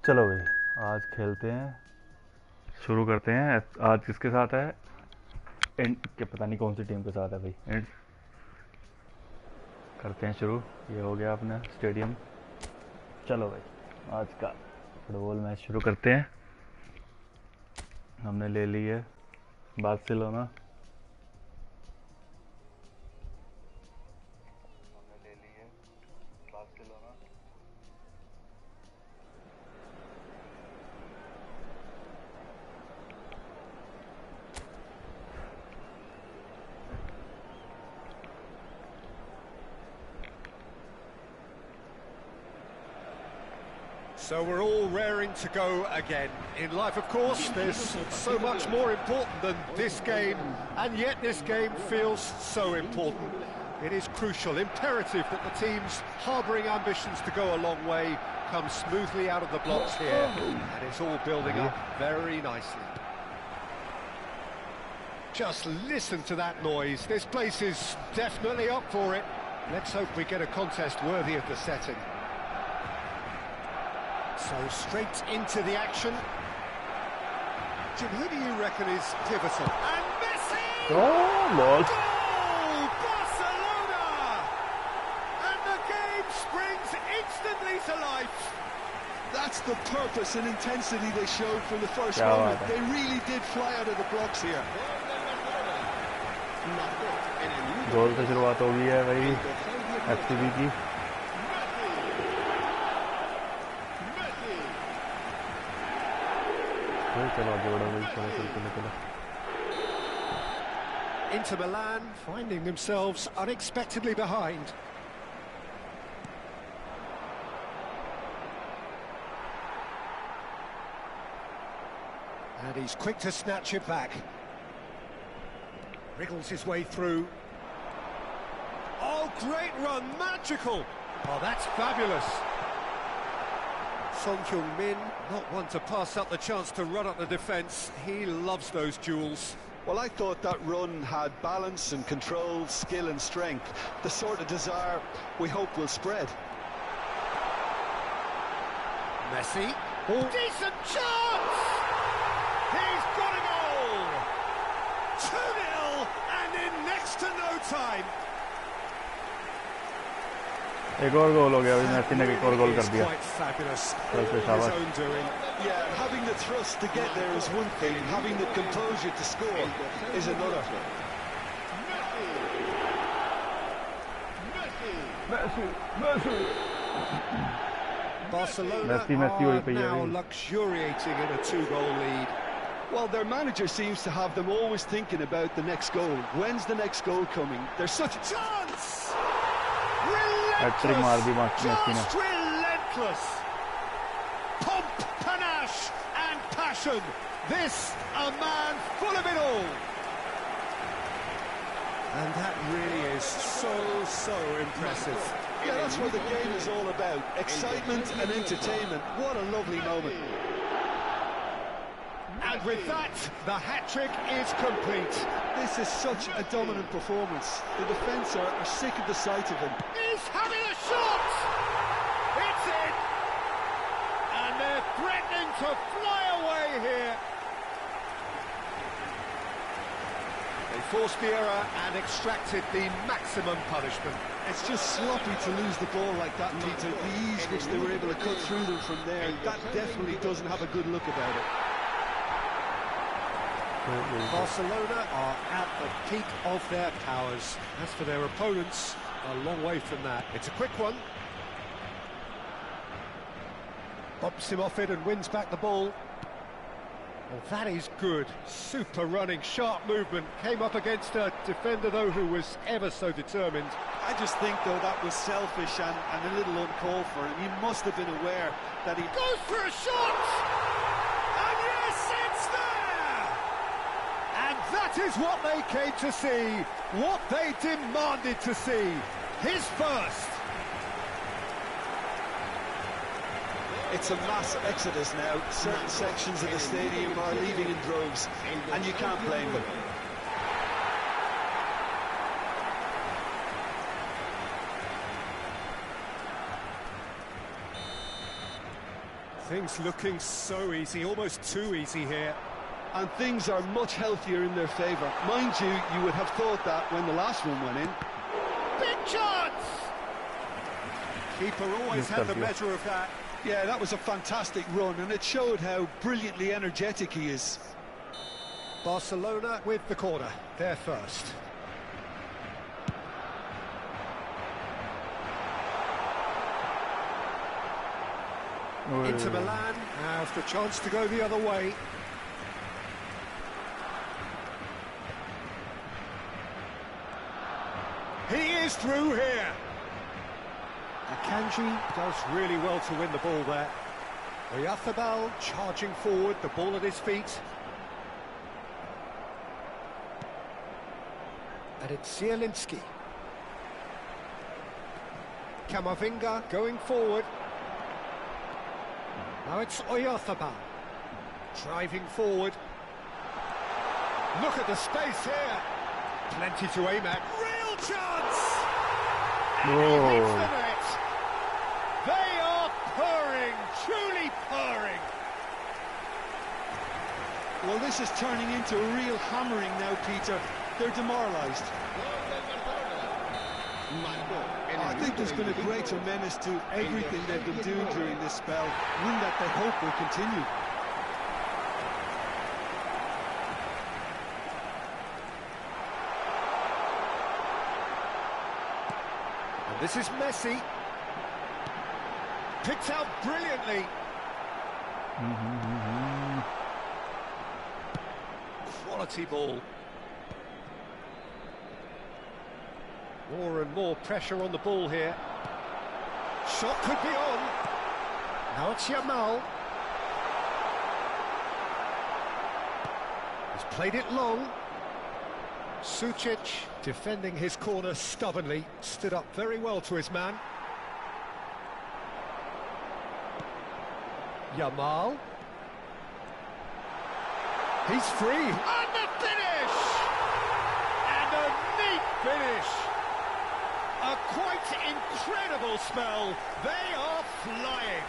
चलो भाई, आज खेलते हैं, शुरू करते हैं। आज किसके साथ है? के पता नहीं कौन सी टीम के साथ है भाई। करते हैं शुरू। ये हो गया अपना स्टेडियम। चलो भाई, आज का फुटबॉल मैच शुरू करते हैं। हमने ले ली है Barcelona. So we're all raring to go again. In life, of course, there's so much more important than this game, and yet this game feels so important. It is crucial, imperative that the teams harbouring ambitions to go a long way come smoothly out of the blocks here, and it's all building up very nicely. Just listen to that noise. This place is definitely up for it. Let's hope we get a contest worthy of the setting. So straight into the action. Jim, who do you reckon is pivotal? And Messi! Oh, Lord. Goal! Barcelona! And the game springs instantly to life. That's the purpose and intensity they showed from the first Yeah, moment. right. They really did fly out of the blocks here. गोल से शुरुआत हो गई है भाई FCB की। चलो आगे बढ़ो भाई, चलो चलो चलो चलो। Inter Milan finding themselves unexpectedly behind. And he's quick to snatch it back. Wriggles his way through. Oh, great run, magical! Oh, that's fabulous. Son Heung-min, not one to pass up the chance to run up the defence. He loves those duels. Well, I thought that run had balance and control, skill and strength. The sort of desire we hope will spread. Messi. Oh. Decent chance! He's got a goal! 2-0 and in next to no time. एक और गोल हो गया भाई, मैसी ने एक और गोल कर दिया। Quite fabulous. That's All शाबाश। his own doing. Yeah, having the thrust to get there is one thing, having the composure to score is another. Barcelona Messi वहीं पे are ही है now भाई। luxuriating in a two-goal lead. Well, their manager seems to have them always thinking about the next goal. When's the next goal coming? There's such a Chance! Hat trick मार दी Messi ने। Just relentless. Pomp, panache, and passion. This a man full of it all. And that really is so impressive. Yeah, that's what the game is all about. Excitement and entertainment. What a lovely moment. And with that, the hat-trick is complete. This is such a dominant performance. The defence are sick of the sight of him. He's having a shot! It's in! And they're threatening to fly away here. They forced the error and extracted the maximum punishment. It's just sloppy to lose the ball like that, Peter. The ease which they were able to cut through them from there, that definitely doesn't have a good look about it. Barcelona are at the peak of their powers. As for their opponents, a long way from that. It's a quick one. Bumps him off it and wins back the ball. Well, that is good. Super running, sharp movement. Came up against a defender, though, who was ever so determined. I just think, though, that was selfish and a little uncalled for him. He must have been aware that he... Goes for a shot! And yes, it's there! And that is what they came to see, what they demanded to see. His first. It's a mass exodus now. Certain sections of the stadium are leaving in droves, and you can't blame them. Things looking so easy, almost too easy here. And things are much healthier in their favour. Mind you, you would have thought that when the last one went in. Big chance! Keeper always had the measure of that. Yeah, that was a fantastic run, and it showed how brilliantly energetic he is. Barcelona with the corner, they're first. Inter Milan have the chance to go the other way. He is through here. Akanji does really well to win the ball there. Oyarzabal charging forward, the ball at his feet. And it's Zielinski. Camavinga going forward. Now it's Oyarzabal. Driving forward. Look at the space here. Plenty to aim at. Real chance! And he hits the net. They are purring, truly purring. Well, this is turning into a real hammering now, Peter. They're demoralised. I think there's been a greater menace to everything they've been doing during this spell, one that they hope will continue. And this is Messi. Picked out brilliantly. Quality ball. More and more pressure on the ball here. Shot could be on. Now it's Yamal. He's played it long. Sucic defending his corner stubbornly. Stood up very well to his man. Yamal. He's free. And the finish! And a neat finish! A quite incredible spell. They are flying.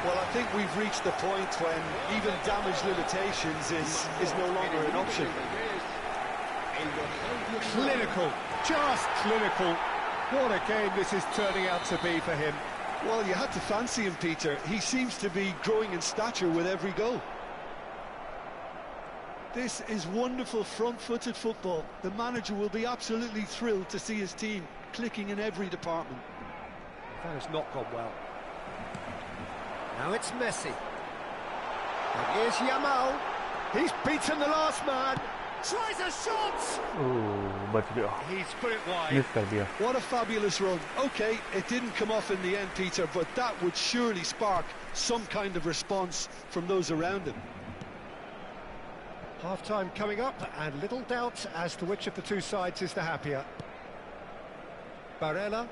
Well, I think we've reached the point when even damage limitations is no longer an option. Clinical, just clinical. What a game this is turning out to be for him. Well, you had to fancy him, Peter. He seems to be growing in stature with every goal. This is wonderful front-footed football. The manager will be absolutely thrilled to see his team clicking in every department. That has not gone well. Now it's Messi. And here's Yamal. He's beaten the last man. Tries a shot. बच गया. He's put it wide. Miss कर दिया. What a fabulous run. OK, it didn't come off in the end, Peter, but that would surely spark some kind of response from those around him. Half-time coming up, and little doubt as to which of the two sides is the happier. Barella.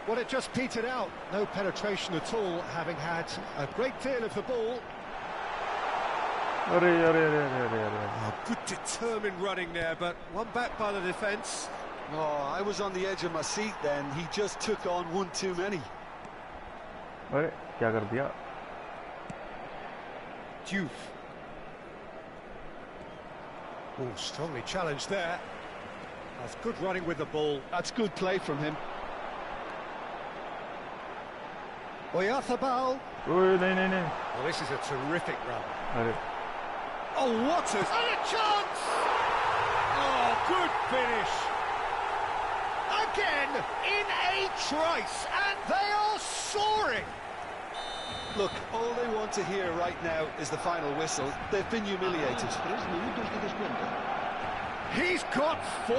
Well, it just petered out. No penetration at all, having had a great deal of the ball. Oh, good determined running there, but one back by the defence. Oh, I was on the edge of my seat then. He just took on one too many. अरे क्या कर दिया? Diouf. Oh, strongly challenged there. That's good running with the ball. That's good play from him. Oyarzabal. नहीं. Well, this is a terrific run. अरे. Oh, what a... And a chance! Oh, good finish. Again, in a trice, and they are soaring. Look, all they want to hear right now is the final whistle. They've been humiliated. He's got 4.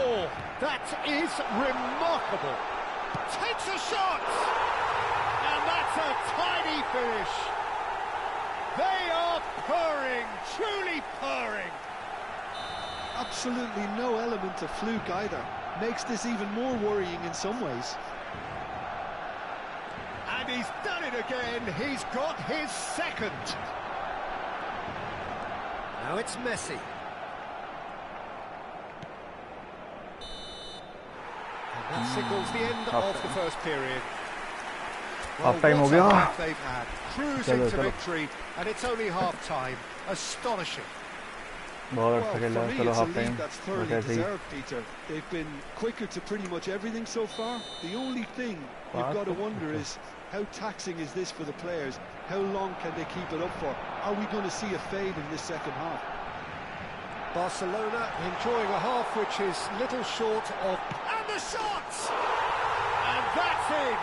That is remarkable. Takes a shot. And that's a tiny finish. They are purring, truly purring. Absolutely no element of fluke either. Makes this even more worrying in some ways. And he's done it again. He's got his second. Now it's Messi. And That signals the end of the first period. Half time हो what a गया. half they've had. Cruising चलो, to चलो. victory, and it's only half time. Astonishing. बहुत Well, अच्छा for खेला. me, चलो it's a half lead time. that's बस thoroughly ऐसे ही. deserved, Peter. They've been quicker to pretty much everything so far. The only thing you've got to wonder is how taxing is this for the players? How long can they keep it up for? Are we going to see a fade in this second half? Barcelona enjoying a half which is little short of... And the shot! And that's in!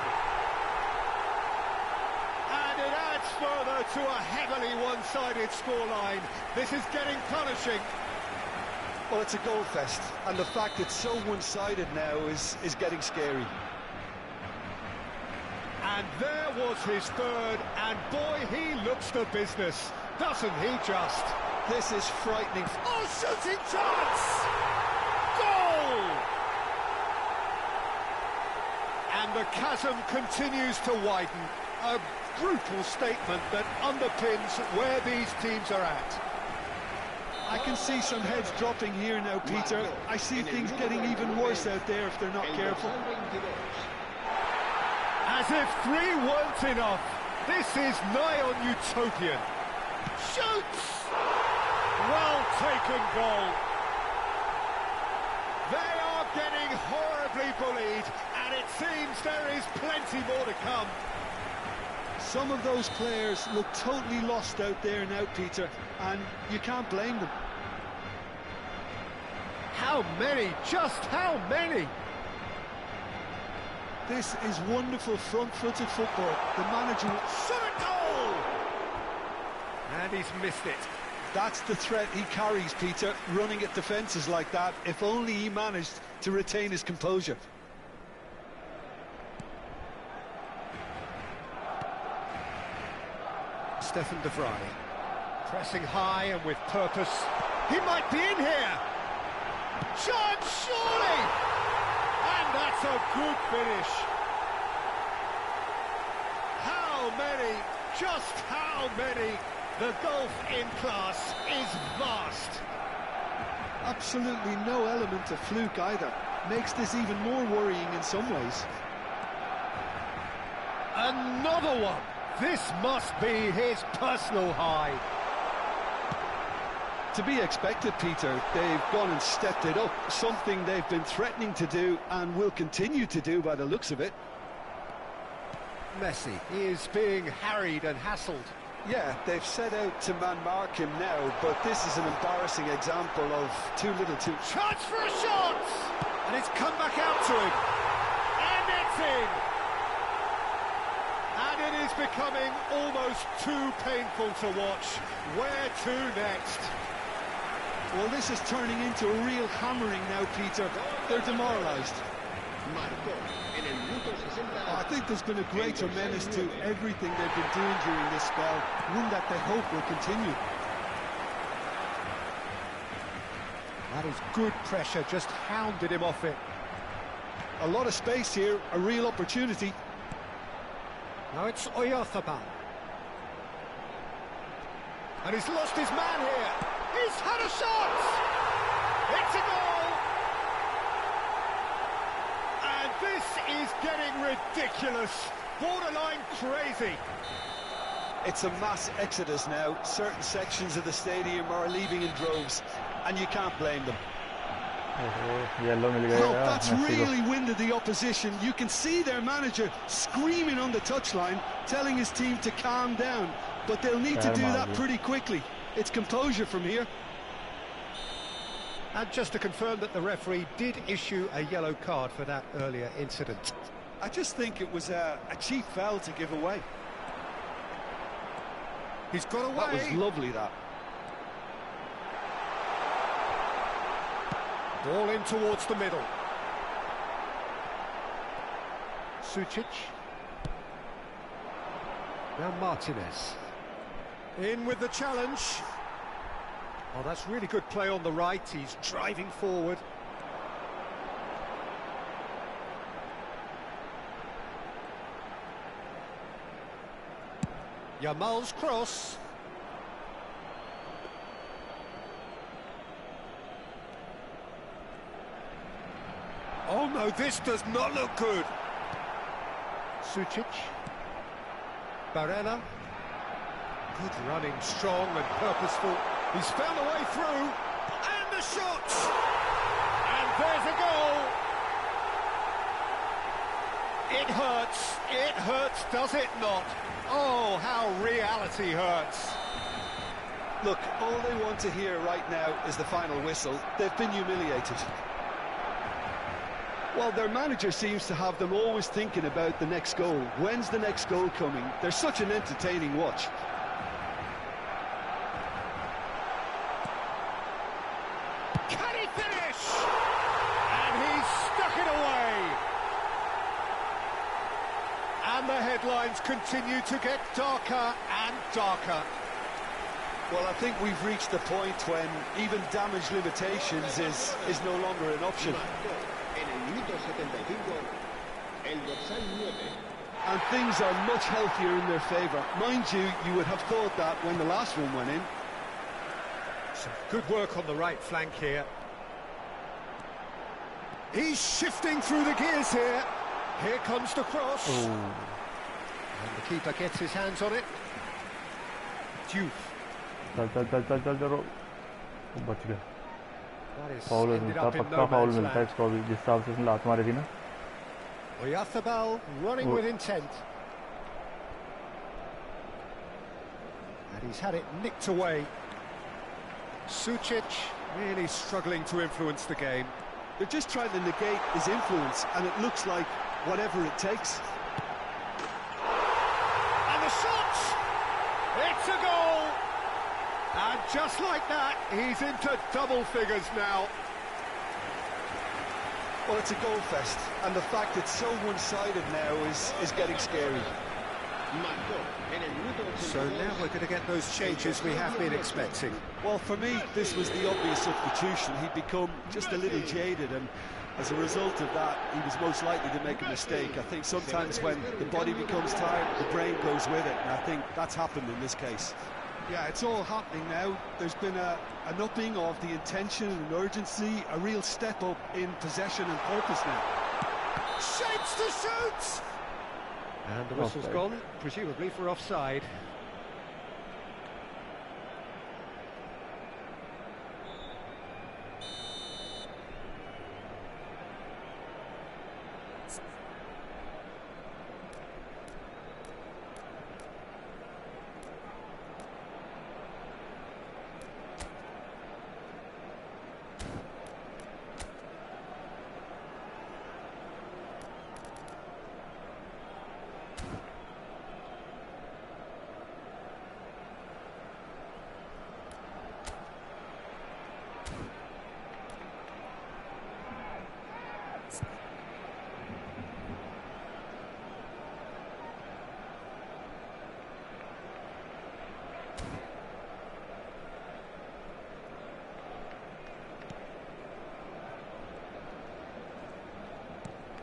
And it adds further to a heavily one-sided scoreline. This is getting punishing. Well, it's a goal fest, and the fact it's so one-sided now is getting scary. And there was his third, and boy, he looks the business, doesn't he just? This is frightening. Oh, shooting chance! Goal! And the chasm continues to widen. A brutal statement that underpins where these teams are at. I can see some heads dropping here now, Peter. I see things getting even worse out there if they're not careful. As if 3 weren't enough. This is nigh on utopian. Shoots! Well taken goal. They are getting horribly bullied, and it seems there is plenty more to come. Some of those players look totally lost out there now, Peter, and you can't blame them. How many? Just how many? This is wonderful front-footed football. The manager... Shot a goal! And he's missed it. That's the threat he carries, Peter, running at defences like that, if only he managed to retain his composure. Stefan de Vrij, pressing high and with purpose. He might be in here! Chance, surely! And that's a good finish. How many, just how many? The gulf in class is vast. Absolutely no element of fluke either. Makes this even more worrying in some ways. Another one! This must be his personal high. To be expected, Peter. They've gone and stepped it up. Something they've been threatening to do and will continue to do by the looks of it. Messi is being harried and hassled. Yeah, they've set out to man-mark him now, but this is an embarrassing example of too little too... Chance for a shot! And it's come back out to him. And it's in! And it is becoming almost too painful to watch. Where to next? Well, this is turning into a real hammering now, Peter. They're demoralised. I think there's been a greater menace to everything they've been doing during this spell, one that they hope will continue. That is good pressure, just hounded him off it. A lot of space here, a real opportunity. Now it's Oyarzabal. And he's lost his man here. He's had a shot! It's a goal! And this is getting ridiculous. Borderline crazy. It's a mass exodus now. Certain sections of the stadium are leaving in droves, and you can't blame them. Yellow मिल गया Well, that's Messi को. really winded the opposition. You can see their manager screaming on the touchline, telling his team to calm down. But they'll need to do that pretty quickly. It's composure from here. And just to confirm that the referee did issue a yellow card for that earlier incident. I just think it was a cheap foul to give away. He's got away. That was lovely, that. Ball in towards the middle. Sucic. Now Martinez. In with the challenge. Oh, that's really good play on the right. He's driving forward. Yamal's cross. Oh no, this does not look good. Sucic. Barella. Good running, strong and purposeful. He's found a way through. And the shot! And there's a goal! It hurts, does it not? Oh, how reality hurts. Look, all they want to hear right now is the final whistle. They've been humiliated. Well, their manager seems to have them always thinking about the next goal. When's the next goal coming? They're such an entertaining watch. Can he finish? And he's stuck it away. And the headlines continue to get darker and darker. Well, I think we've reached the point when even damage limitations is no longer an option. And things are much healthier in their favour. Mind you, you would have thought that when the last one went in. Some good work on the right flank here. He's shifting through the gears here. Here comes the cross. Oh. And the keeper gets his hands on it. Diouf. चल वो बच गया That is foul ended मिलता up in पक्का no foul man's मिलता है land. इसको अभी जिस हिसाब से उसने लात मारी थी ना Oyarzabal running Oh. with intent. And he's had it nicked away. Sucic really struggling to influence the game. They're just trying to negate his influence, and it looks like whatever it takes. And the shot! It's a goal! And just like that, he's into double figures now. Well, it's a goal fest, and the fact it's so one-sided now is getting scary. So now we're going to get those changes we have been expecting. Well, for me, this was the obvious substitution. He'd become just a little jaded, and as a result of that, he was most likely to make a mistake. I think sometimes when the body becomes tired, the brain goes with it, and I think that's happened in this case. Yeah, it's all happening now. There's been an upping of the intention and urgency, a real step up in possession and purpose now. Shapes to shoot! And the whistle's Offside. gone, presumably for offside.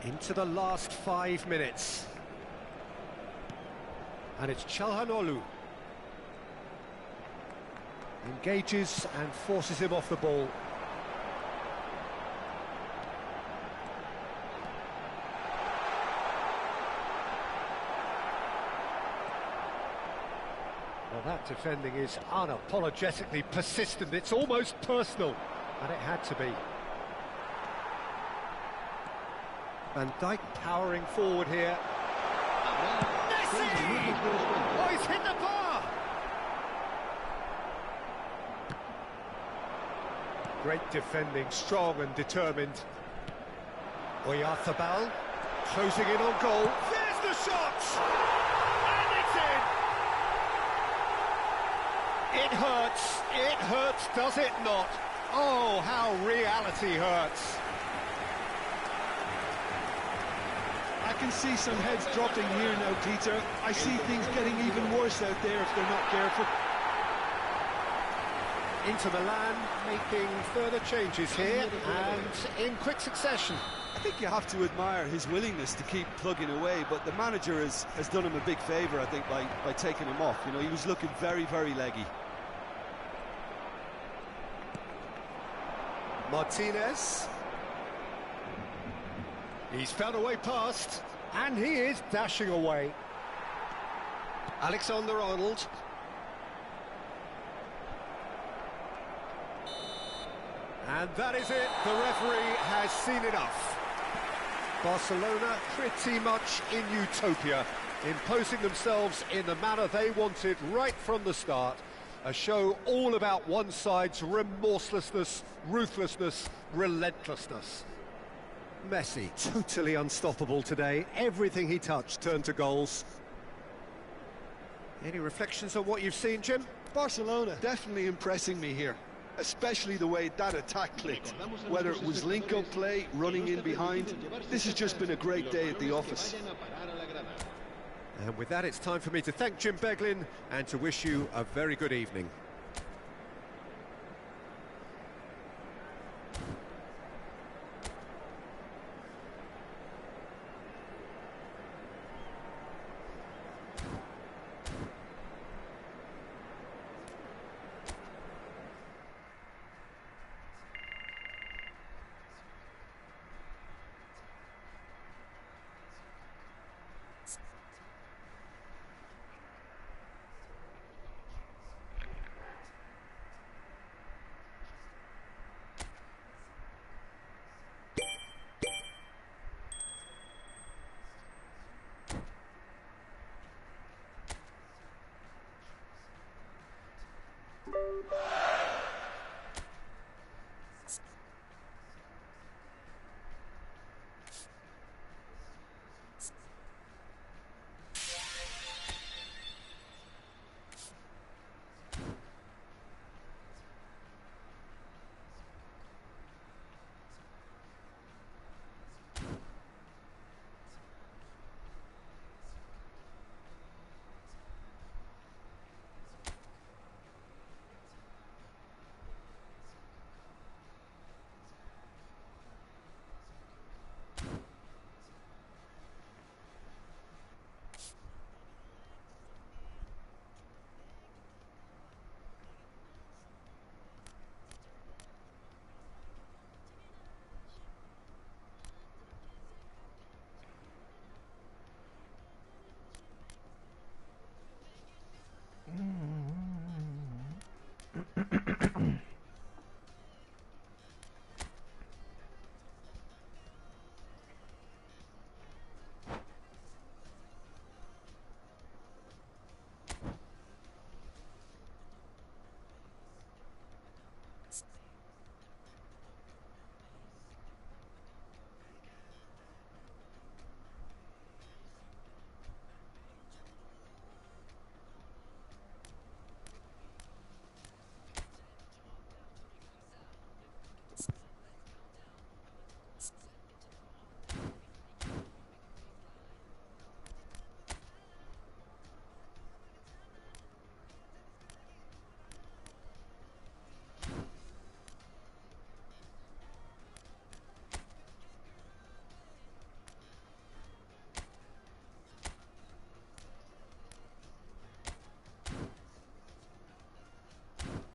Into the last 5 minutes. And it's Çalhanoğlu. Engages and forces him off the ball. Well, that defending is unapologetically persistent. It's almost personal. And it had to be. Van Dijk powering forward here. Messi! Oh, he's hit the bar! Great defending, strong and determined. Oyarzabal closing in on goal. There's the shot! And it's in! It hurts, does it not? Oh, how reality hurts. I can see some heads dropping here now, Peter. I see things getting even worse out there if they're not careful. Inter Milan making further changes here and in quick succession. I think you have to admire his willingness to keep plugging away, but the manager has done him a big favour, I think, by taking him off. You know, he was looking very, very leggy. Martinez. He's found a way past, and he is dashing away. Alexander-Arnold. And that is it, the referee has seen enough. Barcelona pretty much in utopia, imposing themselves in the manner they wanted right from the start. A show all about one side's remorselessness, ruthlessness, relentlessness. Messi, totally unstoppable today. Everything he touched turned to goals. Any reflections on what you've seen, Jim? Barcelona definitely impressing me here, especially the way that attack clicked. Whether it was link-up play, running in behind, this has just been a great day at the office. And with that, it's time for me to thank Jim Beglin and to wish you a very good evening.